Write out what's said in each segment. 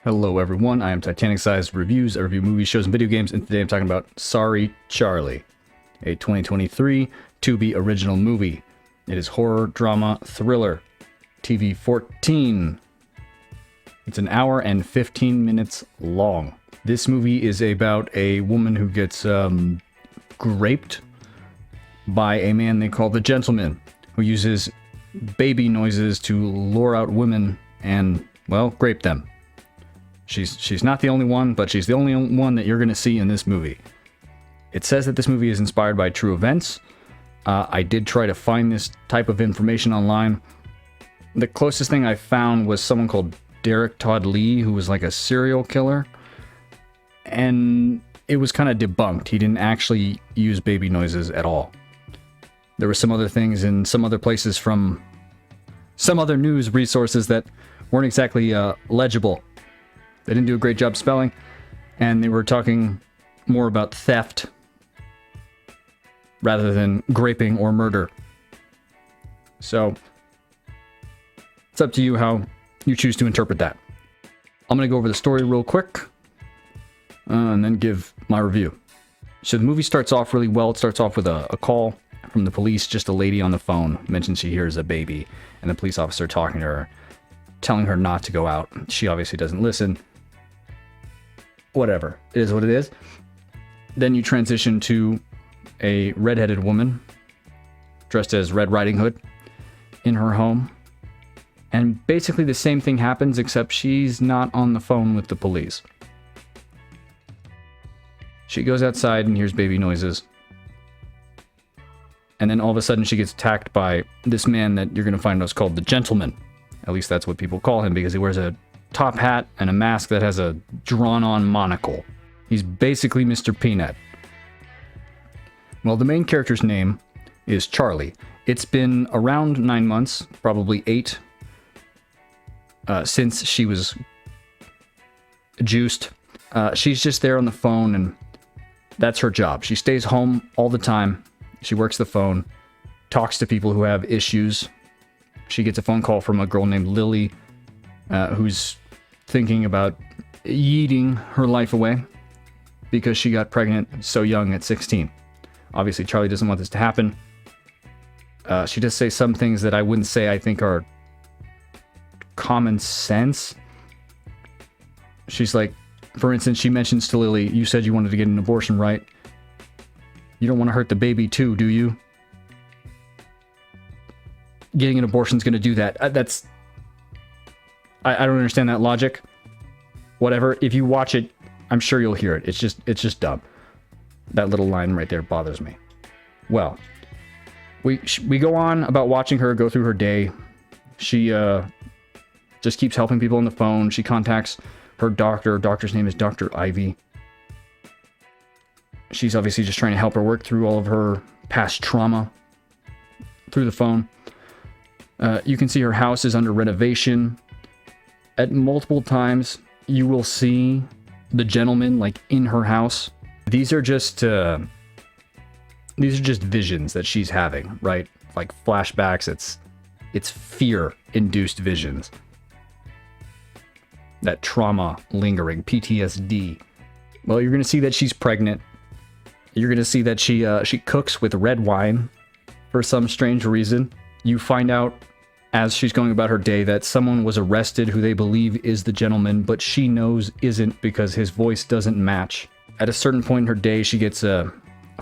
Hello everyone, I am TitanicSizedReviews. I review movies, shows, and video games, and today I'm talking about Sorry Charlie, a 2023 Tubi original movie. It is horror, drama, thriller, TV 14. It's an hour and 15 minutes long. This movie is about a woman who gets raped by a man they call the Gentleman, who uses baby noises to lure out women and, well, grape them. She's not the only one, but she's the only one that you're going to see in this movie. It says that this movie is inspired by true events. I did try to find this type of information online. The closest thing I found was someone called Derek Todd Lee, who was like a serial killer. And it was kind of debunked. He didn't actually use baby noises at all. There were some other things in some other places from some other news resources that weren't exactly legible. They didn't do a great job spelling, and they were talking more about theft rather than graping or murder. So, it's up to you how you choose to interpret that. I'm going to go over the story real quick, and then give my review. So the movie starts off really well. It starts off with a call from the police. Just a lady on the phone mentions she hears a baby, and the police officer talking to her, telling her not to go out. She obviously doesn't listen. Whatever. It is what it is. Then you transition to a redheaded woman dressed as Red Riding Hood in her home. And basically the same thing happens, except she's not on the phone with the police. She goes outside and hears baby noises. And then all of a sudden she gets attacked by this man that you're going to find out is called the Gentleman. At least that's what people call him, because he wears a top hat and a mask that has a drawn-on monocle. He's basically Mr. Peanut. Well, the main character's name is Charlie. It's been around 9 months, probably 8, since she was juiced. She's just there on the phone, and that's her job. She stays home all the time. She works the phone, talks to people who have issues. She gets a phone call from a girl named Lily, who's thinking about yeeting her life away because she got pregnant so young at 16. Obviously, Charlie doesn't want this to happen. She does say some things that I wouldn't say I think are common sense. She's like, for instance, she mentions to Lily, "You said you wanted to get an abortion, right? You don't want to hurt the baby too, do you? Getting an abortion's going to do that." I don't understand that logic. Whatever. If you watch it, I'm sure you'll hear it. It's just dumb. That little line right there bothers me. Well, we go on about watching her go through her day. She just keeps helping people on the phone. She contacts her doctor. Her doctor's name is Dr. Ivy. She's obviously just trying to help her work through all of her past trauma through the phone. You can see her house is under renovation. At multiple times, you will see the Gentleman like in her house. These are just visions that she's having, right? Like flashbacks. It's fear-induced visions. That trauma lingering, PTSD. Well, you're gonna see that she's pregnant. You're gonna see that she cooks with red wine for some strange reason. You find out as she's going about her day that someone was arrested who they believe is the Gentleman, but she knows isn't because his voice doesn't match. At a certain point in her day, she gets a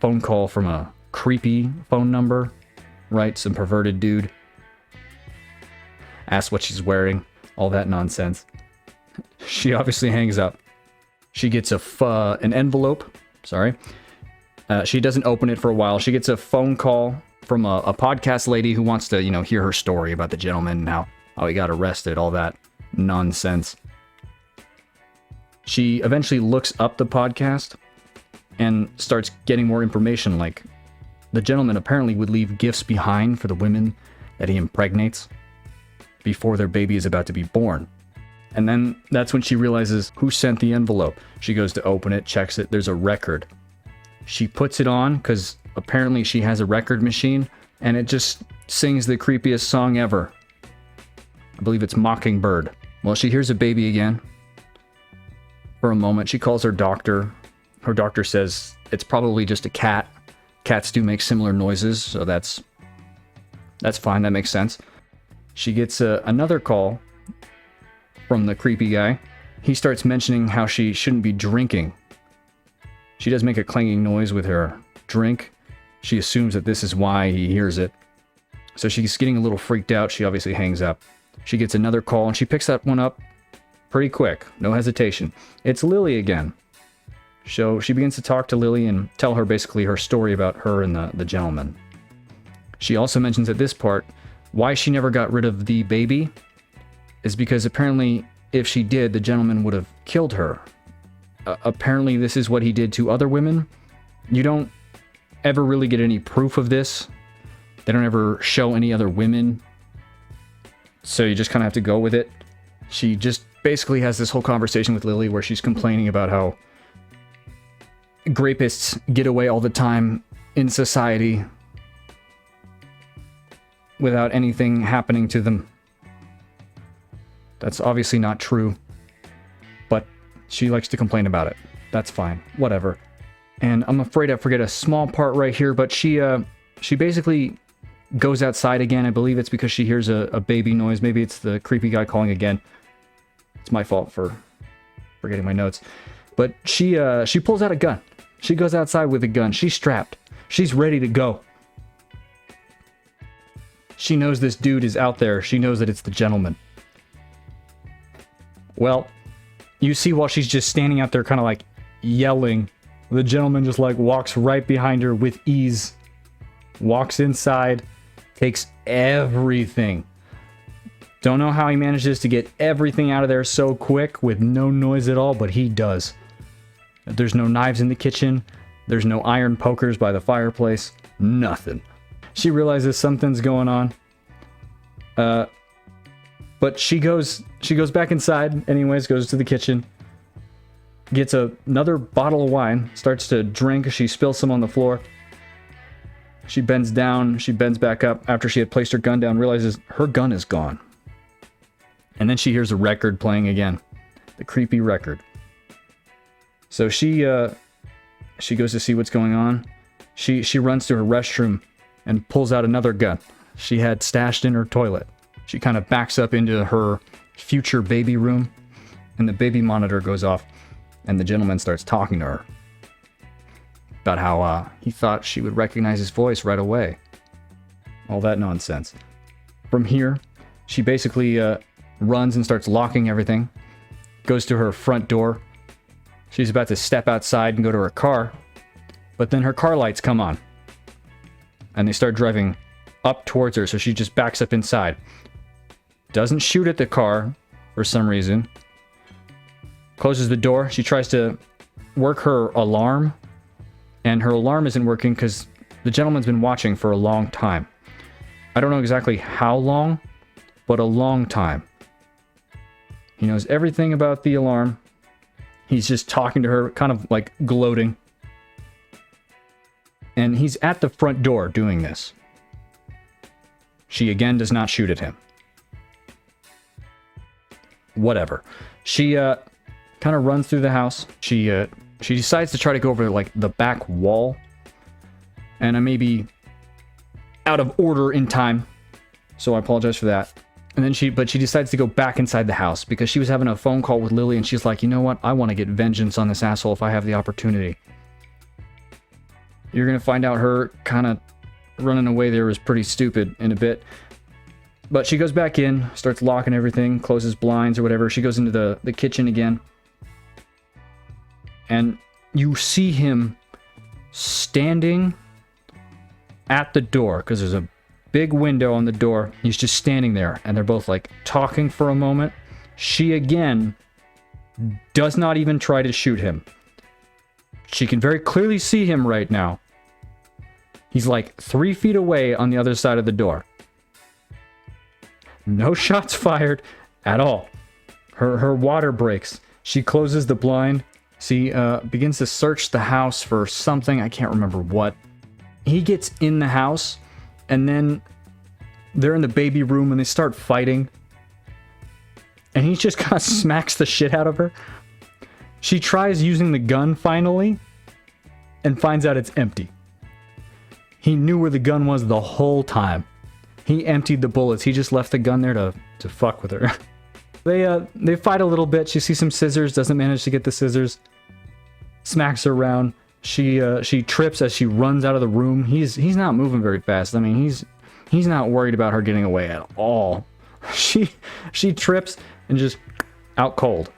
phone call from a creepy phone number, right? Some perverted dude. Asks what she's wearing, all that nonsense. She obviously hangs up. She gets an envelope, sorry. She doesn't open it for a while. She gets a phone call from a podcast lady who wants to, hear her story about the Gentleman and how he got arrested, all that nonsense. She eventually looks up the podcast and starts getting more information, like the Gentleman apparently would leave gifts behind for the women that he impregnates before their baby is about to be born. And then that's when she realizes who sent the envelope. She goes to open it, checks it, there's a record. She puts it on because apparently she has a record machine, and it just sings the creepiest song ever. I believe it's Mockingbird. Well, she hears a baby again. for a moment. She calls her doctor. Her doctor says it's probably just a cat. Cats do make similar noises, so that's fine. That makes sense. She gets another call from the creepy guy. He starts mentioning how she shouldn't be drinking. She does make a clanging noise with her drink. She assumes that this is why he hears it. So she's getting a little freaked out. She obviously hangs up. She gets another call, and she picks that one up pretty quick. No hesitation. It's Lily again. So she begins to talk to Lily and tell her basically her story about her and the gentleman. She also mentions at this part why she never got rid of the baby is because apparently if she did, the gentleman would have killed her. Apparently this is what he did to other women. You don't ever really get any proof of this. They don't ever show any other women. So you just kind of have to go with it. She just basically has this whole conversation with Lily where she's complaining about how rapists get away all the time in society without anything happening to them. That's obviously not true, but she likes to complain about it. That's fine. Whatever. And I'm afraid I forget a small part right here, but she basically goes outside again. I believe it's because she hears a baby noise. Maybe it's the creepy guy calling again. It's my fault for forgetting my notes. But she pulls out a gun. She goes outside with a gun. She's strapped. She's ready to go. She knows this dude is out there. She knows that it's the gentleman. Well, you see while she's just standing out there kind of like yelling, the gentleman just like walks right behind her with ease. Walks inside, takes everything. Don't know how he manages to get everything out of there so quick with no noise at all, but he does. There's no knives in the kitchen. There's no iron pokers by the fireplace. Nothing. She realizes something's going on. But she goes back inside anyways, goes to the kitchen, gets another bottle of wine, starts to drink. She spills some on the floor. She bends down, she bends back up after she had placed her gun down, realizes her gun is gone. And then she hears a record playing again. The creepy record. So she goes to see what's going on. She runs to her restroom and pulls out another gun she had stashed in her toilet. She kind of backs up into her future baby room, and the baby monitor goes off, and the gentleman starts talking to her about how he thought she would recognize his voice right away. All that nonsense. From here, she basically runs and starts locking everything, goes to her front door. She's about to step outside and go to her car, but then her car lights come on, and they start driving up towards her, so she just backs up inside. Doesn't shoot at the car for some reason. Closes the door. She tries to work her alarm, and her alarm isn't working because the gentleman's been watching for a long time. I don't know exactly how long, but a long time. He knows everything about the alarm. He's just talking to her, kind of like gloating. And he's at the front door doing this. She again does not shoot at him. Whatever. She kind of runs through the house. She decides to try to go over like the back wall. And I may be out of order in time, so I apologize for that. And then she decides to go back inside the house because she was having a phone call with Lily, and she's like, you know what? I want to get vengeance on this asshole if I have the opportunity. You're gonna find out her kind of running away there was pretty stupid in a bit. But she goes back in, starts locking everything, closes blinds or whatever. She goes into the kitchen again. And you see him standing at the door, because there's a big window on the door. He's just standing there, and they're both like talking for a moment. She again does not even try to shoot him. She can very clearly see him right now. He's like 3 feet away on the other side of the door. No shots fired at all. Her water breaks. She closes the blind. She begins to search the house for something. I can't remember what. He gets in the house, and then they're in the baby room, and they start fighting. And he just kind of smacks the shit out of her. She tries using the gun finally and finds out it's empty. He knew where the gun was the whole time. He emptied the bullets. He just left the gun there to fuck with her. They fight a little bit. She sees some scissors, doesn't manage to get the scissors. Smacks her around. She trips as she runs out of the room. He's not moving very fast. I mean, he's not worried about her getting away at all. She trips and just out cold.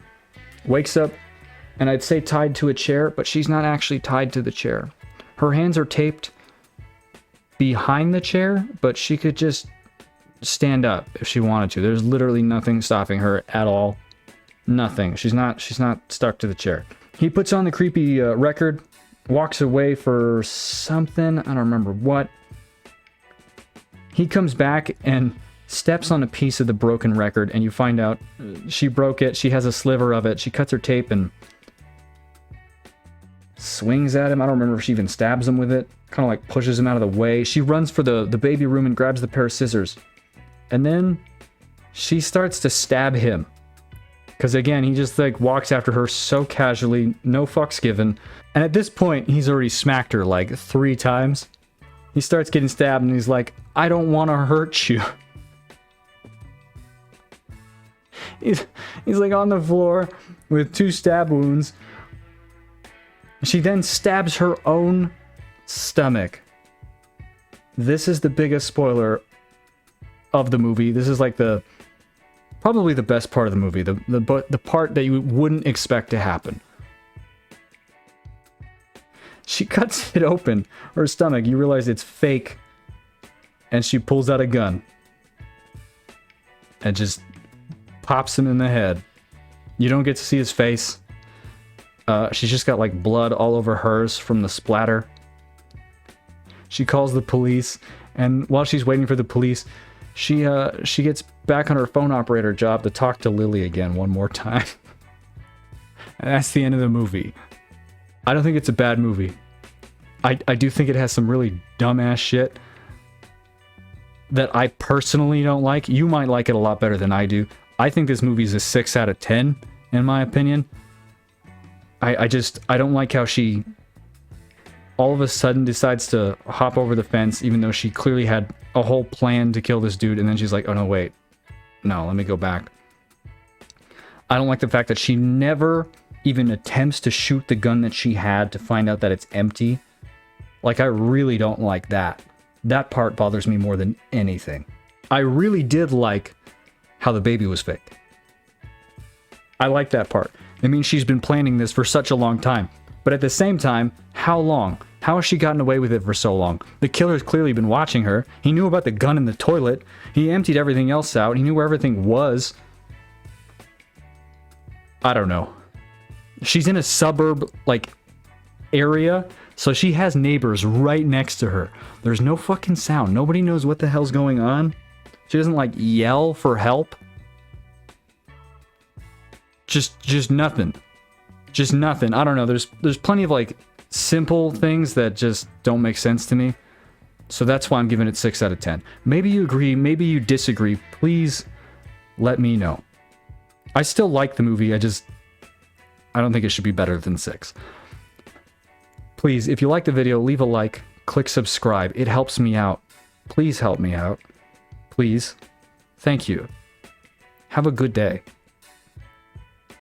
Wakes up, and I'd say tied to a chair, but she's not actually tied to the chair. Her hands are taped behind the chair, but she could just stand up if she wanted to. There's literally nothing stopping her at all. Nothing. She's not stuck to the chair. He puts on the creepy record, walks away for something. I don't remember what. He comes back and steps on a piece of the broken record, and you find out she broke it. She has a sliver of it. She cuts her tape and swings at him. I don't remember if she even stabs him with it. Kind of like pushes him out of the way. She runs for the baby room and grabs the pair of scissors. And then she starts to stab him. Because again, he just like walks after her so casually, no fucks given. And at this point, he's already smacked her like 3 times. He starts getting stabbed and he's like, I don't want to hurt you. He's like on the floor with 2 stab wounds. She then stabs her own stomach. This is the biggest spoiler of the movie. This is like probably the best part of the movie. The part that you wouldn't expect to happen. She cuts it open, her stomach. You realize it's fake. And she pulls out a gun. And just pops him in the head. You don't get to see his face. She's just got like blood all over hers from the splatter. She calls the police, and while she's waiting for the police, she gets back on her phone operator job to talk to Lily again one more time. And that's the end of the movie. I don't think it's a bad movie. I do think it has some really dumbass shit that I personally don't like. You might like it a lot better than I do. I think this movie is a 6 out of 10, in my opinion. I don't like how she all of a sudden decides to hop over the fence, even though she clearly had a whole plan to kill this dude, and then she's like, oh no, wait. No, let me go back. I don't like the fact that she never even attempts to shoot the gun that she had to find out that it's empty. Like, I really don't like that. That part bothers me more than anything. I really did like how the baby was fake. I like that part. It means she's been planning this for such a long time. But at the same time, how long? How has she gotten away with it for so long? The killer's clearly been watching her. He knew about the gun in the toilet. He emptied everything else out. He knew where everything was. I don't know. She's in a suburb, like, area, so she has neighbors right next to her. There's no fucking sound. Nobody knows what the hell's going on. She doesn't, like, yell for help. Just nothing. Just nothing. I don't know. There's plenty of, like, simple things that just don't make sense to me. So that's why I'm giving it 6 out of 10. Maybe you agree, maybe you disagree. Please let me know. I still like the movie. I don't think it should be better than 6. Please, if you like the video, leave a like, click subscribe. It helps me out. Please help me out. Please. Thank you. Have a good day.